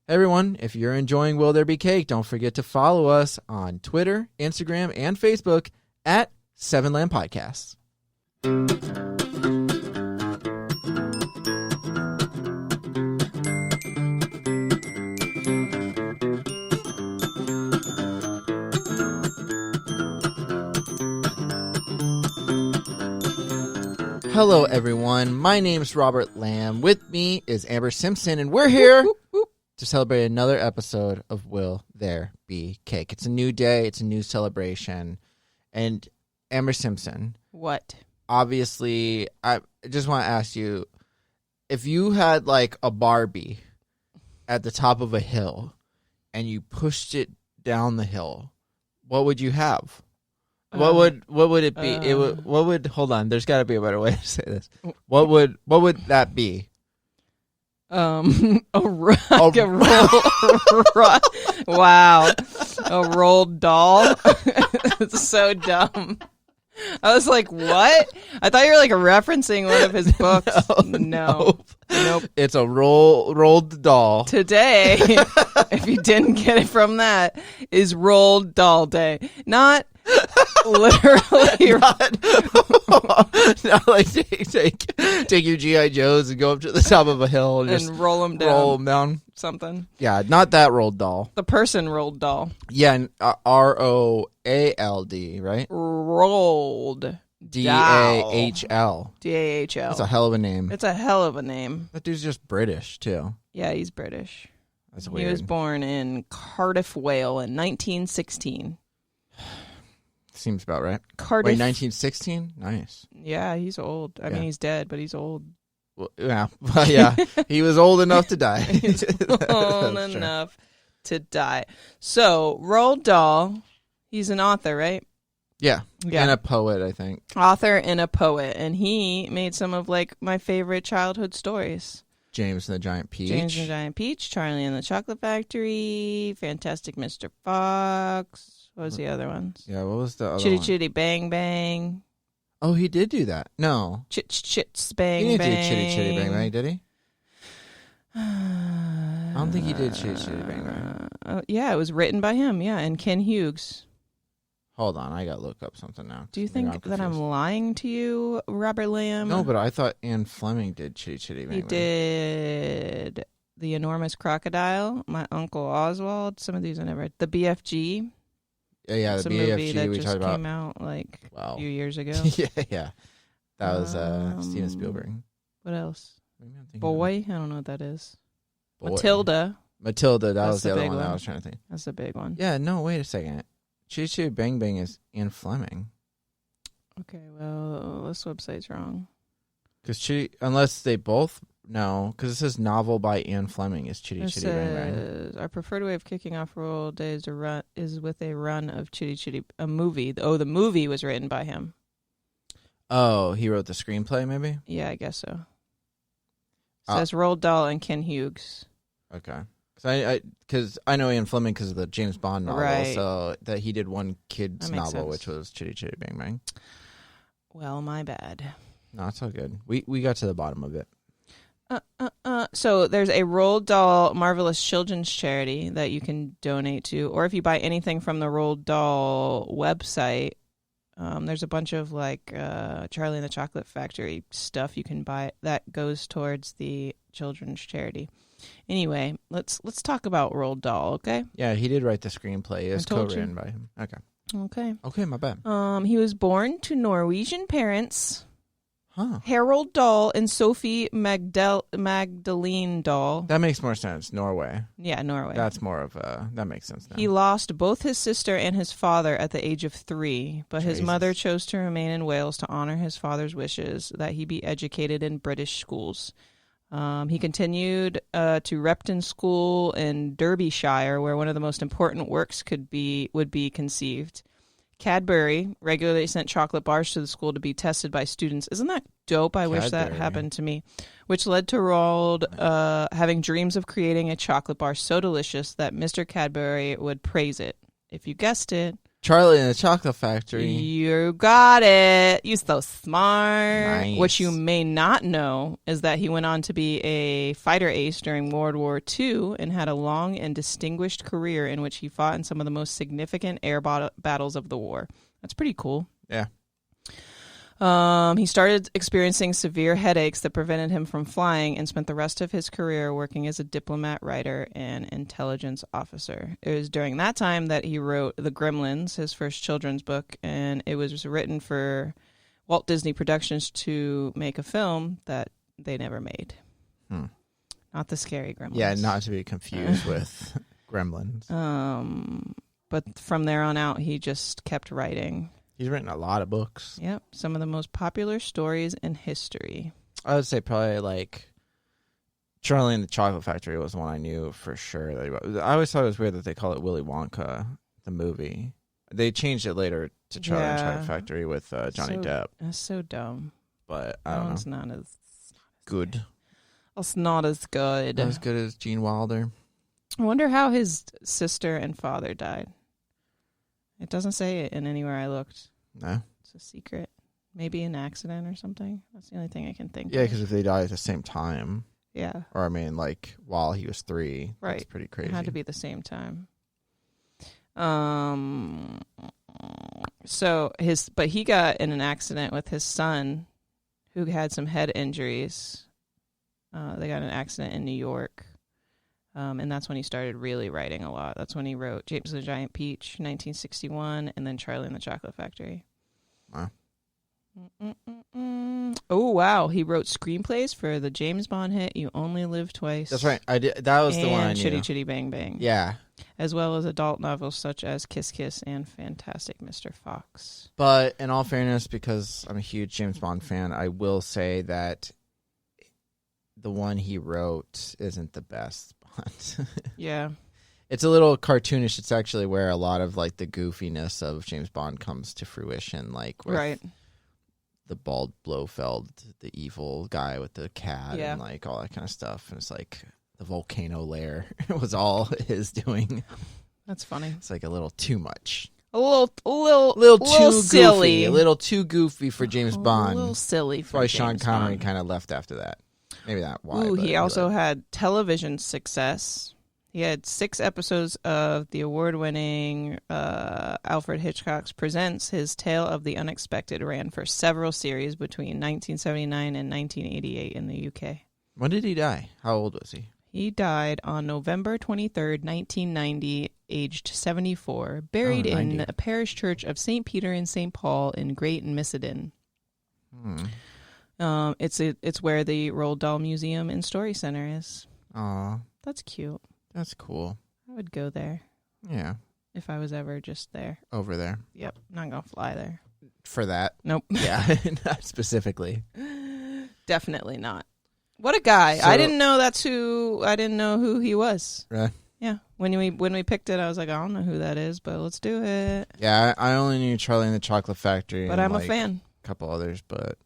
Hey everyone, if you're enjoying Will There Be Cake, don't forget to follow us on Twitter, Instagram, and Facebook at Seven Lamb Podcasts. Hello everyone, my name's Robert Lamb. With me is Amber Simpson, and we're here to celebrate another episode of Will There Be Cake. It's a new day. It's a new celebration. And Amber Simpson. What? Obviously, I just want to ask you, if you had like a Barbie at the top of a hill and you pushed it down the hill, what would you have? What would it be? Hold on, there's got to be a better way to say this. What would that be? Wow. A Roald Dahl. It's so dumb. I was like, what? I thought you were like referencing one of his books. No. Nope. It's a Roald Dahl. Today, if you didn't get it from that, is Roald Dahl Day. Not literally. Not like take your G.I. Joes and go up to the top of a hill and just roll them down. Roll them down. Something. Yeah, not that Roald Dahl. The person Roald Dahl. Yeah, and Roald, right? Roald. Dahl. Dahl. That's a hell of a name. It's a hell of a name. That dude's just British, too. Yeah, he's British. That's weird. He was born in Cardiff, Wales in 1916. Seems about right. Cardiff. Wait, 1916? Nice. Yeah, he's old. I mean, he's dead, but he's old. Well, yeah. He was old enough to die. He's old enough to die. So, Roald Dahl, he's an author, right? Yeah. And a poet, I think. Author and a poet. And he made some of, like, my favorite childhood stories. James and the Giant Peach. James and the Giant Peach, Charlie and the Chocolate Factory, Fantastic Mr. Fox. What was the other ones? Yeah, what was the other Chitty one? Chitty Bang Bang. Oh, he did do that. No. Chits Bang He didn't Bang. do Chitty Chitty Bang Bang, did he? I don't think he did Chitty Chitty Bang Bang. Yeah, it was written by him, and Ken Hughes. Hold on, I gotta look up something now. Do you think that I'm lying to you, Robert Lamb? No, but I thought Anne Fleming did Chitty Chitty Bang Bang. He did The Enormous Crocodile, My Uncle Oswald. Some of these I never. The BFG. Yeah, the BFG movie that we just talked about. Came out like a few years ago. yeah. That was Steven Spielberg. What else? I Boy? I don't know what that is. Boy. Matilda, that was the other one that I was trying to think. That's the big one. Yeah, no, wait a second. Chitty Chitty Bang Bang is Anne Fleming. Okay, well, this website's wrong. Unless they both... No, because it says novel by Anne Fleming is Chitty Chitty Bang Bang. Our preferred way of kicking off Roald Days is with a run of Chitty Chitty, a movie. The movie was written by him. Oh, he wrote the screenplay, maybe? Yeah, I guess so. It says Roald Dahl and Ken Hughes. Okay. Because I know Ian Fleming because of the James Bond novel, right. So that he did one kid's novel, sense. which was Chitty Chitty Bang Bang. Well, my bad. No, it's all good. We got to the bottom of it. So there's a Roald Dahl Marvelous Children's Charity that you can donate to, or if you buy anything from the Roald Dahl website, there's a bunch of like Charlie and the Chocolate Factory stuff you can buy that goes towards the children's charity. Anyway, let's talk about Roald Dahl, okay? Yeah, he did write the screenplay. It was co-written by him. Okay, my bad. He was born to Norwegian parents. Huh. Harold Dahl and Sophie Magdalene Dahl. That makes more sense. Norway. Yeah, Norway. That's more of a... That makes sense now. He lost both his sister and his father at the age of 3, but his mother chose to remain in Wales to honor his father's wishes that he be educated in British schools. He continued to Repton School in Derbyshire, where one of the most important works would be conceived. Cadbury regularly sent chocolate bars to the school to be tested by students. Isn't that dope? I wish that happened to me. Which led to Roald having dreams of creating a chocolate bar so delicious that Mr. Cadbury would praise it. If you guessed it, Charlie and the Chocolate Factory. You got it. You're so smart. Nice. What you may not know is that he went on to be a fighter ace during World War II and had a long and distinguished career in which he fought in some of the most significant air battles of the war. That's pretty cool. Yeah. He started experiencing severe headaches that prevented him from flying and spent the rest of his career working as a diplomat, writer, and intelligence officer. It was during that time that he wrote The Gremlins, his first children's book, and it was written for Walt Disney Productions to make a film that they never made. Not the scary Gremlins. Yeah, not to be confused with Gremlins. But from there on out, he just kept writing. He's written a lot of books. Yep, some of the most popular stories in history. I would say probably like Charlie and the Chocolate Factory was the one I knew for sure. That he wrote. I always thought it was weird that they call it Willy Wonka, the movie. They changed it later to Charlie and the Chocolate Factory with Johnny Depp. That's so dumb. But I don't know. It's not as good. It's not as good. Not as good as Gene Wilder. I wonder how his sister and father died. It doesn't say it in anywhere I looked. No. It's a secret. Maybe an accident or something. That's the only thing I can think Yeah, of. because if they died at the same time. Yeah. Or, I mean, like, while he was 3. Right. That's pretty crazy. It had to be the same time. But he got in an accident with his son who had some head injuries. They got in an accident in New York. And that's when he started really writing a lot. That's when he wrote James and the Giant Peach, 1961, and then Charlie and the Chocolate Factory. Wow. Oh, wow. He wrote screenplays for the James Bond hit You Only Live Twice. That's right. I did. That was the one I And knew. Chitty Chitty Bang Bang. Yeah. As well as adult novels such as Kiss Kiss and Fantastic Mr. Fox. But in all fairness, because I'm a huge James Bond fan, I will say that the one he wrote isn't the best Bond. Yeah. It's a little cartoonish. It's actually where a lot of like the goofiness of James Bond comes to fruition, like with Right. the bald Blofeld, the evil guy with the cat, Yeah. and like all that kind of stuff. And it's like the volcano lair was all his doing. That's funny. It's like a little too much. A little Too silly. goofy. A little too goofy for James Bond. A little silly That's for why James Sean Connery Bond. kind of left after that. Maybe not why. Ooh, but he also had television success. He had 6 episodes of the award-winning Alfred Hitchcock's Presents. His Tale of the Unexpected ran for several series between 1979 and 1988 in the UK. When did he die? How old was he? He died on November 23rd, 1990, aged 74, buried in 90. a parish church of St. Peter and St. Paul in Great Missedon. It's where the Roald Dahl Museum and Story Center is. Aw, That's cute. that's cool. I would go there Yeah, if I was ever just there. over there. Yep, not gonna fly there. For that? Nope. Yeah, not specifically. Definitely not. What a guy! So- I didn't know who he was. Right? Yeah, when we picked it, I was like, I don't know who that is, but let's do it. Yeah, I only knew Charlie and the Chocolate Factory. But and I'm a like fan. a couple others, but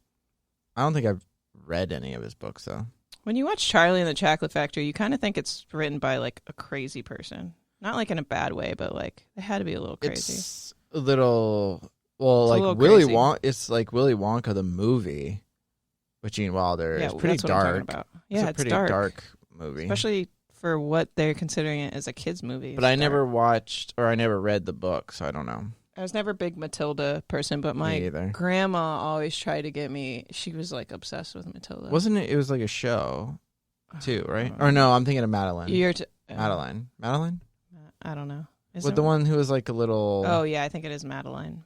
I don't think I've read any of his books, though. When you watch Charlie and the Chocolate Factory, you kind of think it's written by like a crazy person. Not like in a bad way, but like it had to be a little crazy. It's a little, well, It's a like little Willy crazy. Wonka. It's like Willy Wonka the movie with Gene Wilder. Yeah, It's pretty that's what I'm talking dark. about. It's Yeah, a it's pretty dark. movie. Especially for what they're considering it as a kid's movie. But It's I never dark. watched or I never read the book, so I don't know. I was never a big Matilda person, but Me my either. grandma always tried to get me. She was like obsessed with Matilda. Wasn't it? It was like a show, too, right? Uh, Or no, I'm thinking of Madeline. You're Madeline. Madeline? I don't know. Is With there the one who was like a little. Oh yeah, I think it is Madeline.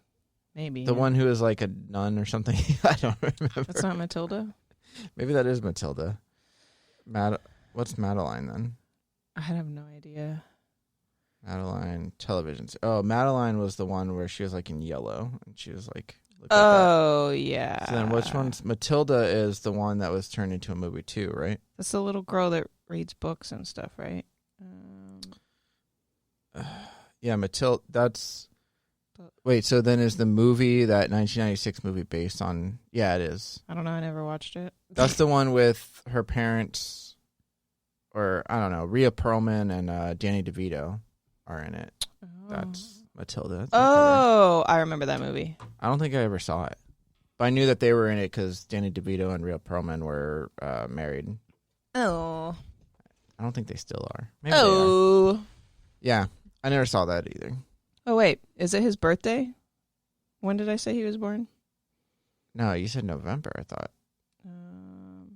Maybe The yeah. one who was like a nun or something. I don't remember. That's not Matilda. Maybe that is Matilda. What's Madeline then? I have no idea. Madeline television. Oh, Madeline was the one where she was like in yellow and she was like. looked like that. Oh yeah. So then which one's Matilda is the one that was turned into a movie too, right? That's the little girl that reads books and stuff, right? Yeah, Matilda. That's. But- Wait, so then is the movie that 1996 movie based on? Yeah, it is. I don't know. I never watched it. That's the one with her parents, or I don't know, Rhea Perlman and Danny DeVito are in it. Oh, That's Matilda. That's Oh, I remember that movie. I don't think I ever saw it. But I knew that they were in it because Danny DeVito and Rhea Perlman were married. Oh. I don't think they still are. Maybe they are. Oh. Yeah, I never saw that either. Oh, wait. Is it his birthday? When did I say he was born? No, you said November, I thought.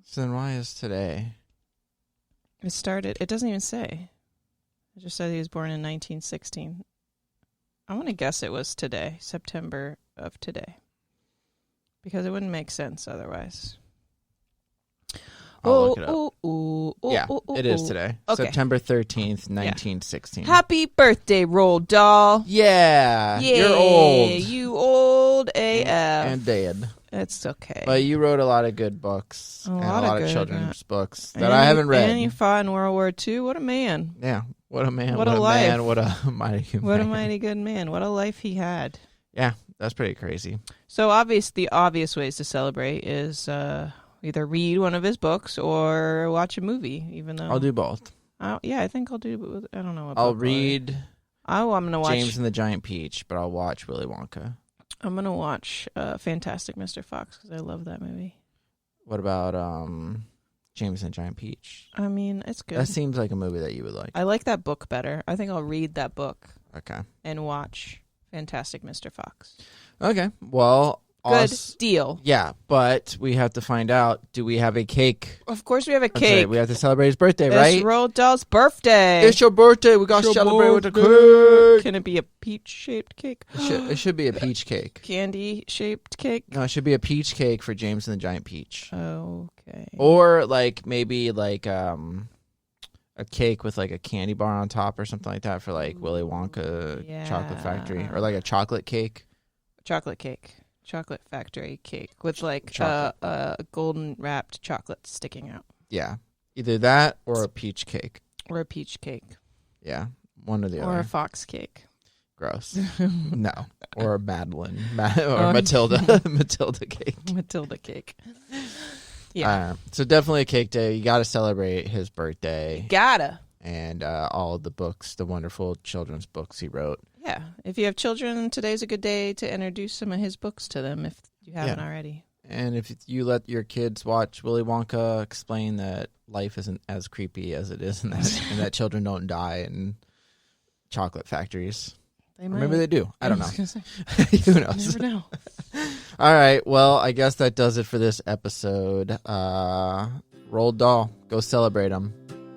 So then why is today? It doesn't even say. It just said he was born in 1916. I want to guess it was today, September of today. Because it wouldn't make sense otherwise. I'll look it up. It is today. Okay. September 13th, 1916. Happy birthday, Roald Dahl. Yeah. Yeah. You're old. You old AF. And dead. It's okay. But you wrote a lot of good books. A and lot a lot of of good, children's books that I haven't read. And you fought in World War II. What a man. Yeah. What a man. What a life. Man. What a mighty man. What a mighty good man. What a life he had. Yeah. That's pretty crazy. So the obvious ways to celebrate is either read one of his books or watch a movie, even though... I'll do both. I think I'll do... I don't know what I'll read I'm going to watch... James and the Giant Peach, but I'll watch Willy Wonka. I'm going to watch Fantastic Mr. Fox because I love that movie. What about James and the Giant Peach? I mean, it's good. That seems like a movie that you would like. I like that book better. I think I'll read that book. Okay. And watch Fantastic Mr. Fox. Okay. Well... Good deal. Yeah, but we have to find out, do we have a cake? Of course we have a That's cake. right, we have to celebrate his birthday, right? It's Roald Dahl's birthday. It's your birthday. We got to celebrate with a cake. Can it be a peach-shaped cake? It should be a peach cake. Candy-shaped cake? No, it should be a peach cake for James and the Giant Peach. Okay. Or maybe a cake with a candy bar on top or something like that for Willy Wonka Chocolate Factory. Or a chocolate cake. Chocolate cake. Chocolate factory cake with golden wrapped chocolate sticking out. Yeah. Either that or a peach cake. Or a peach cake. Yeah. One or the other. Or a fox cake. Gross. No. Or a Madeline. Or Matilda. Matilda cake. Matilda cake. Yeah. So definitely a cake day. You got to celebrate his birthday. Gotta. And all of the books, the wonderful children's books he wrote. Yeah. If you have children, today's a good day to introduce some of his books to them if you haven't already. And if you let your kids watch Willy Wonka, explain that life isn't as creepy as it is and that children don't die in chocolate factories. They might. Or maybe they do. I don't know. Who knows? You never know. All right. Well, I guess that does it for this episode. Roald Dahl. Go celebrate them.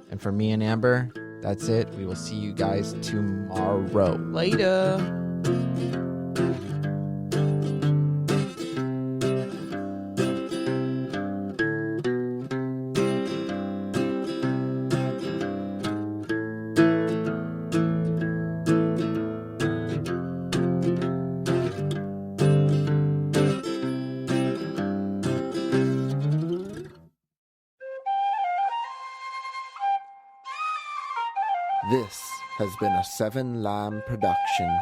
And for me and Amber, that's it. We will see you guys tomorrow. Later. This has been a Seven Lamb production.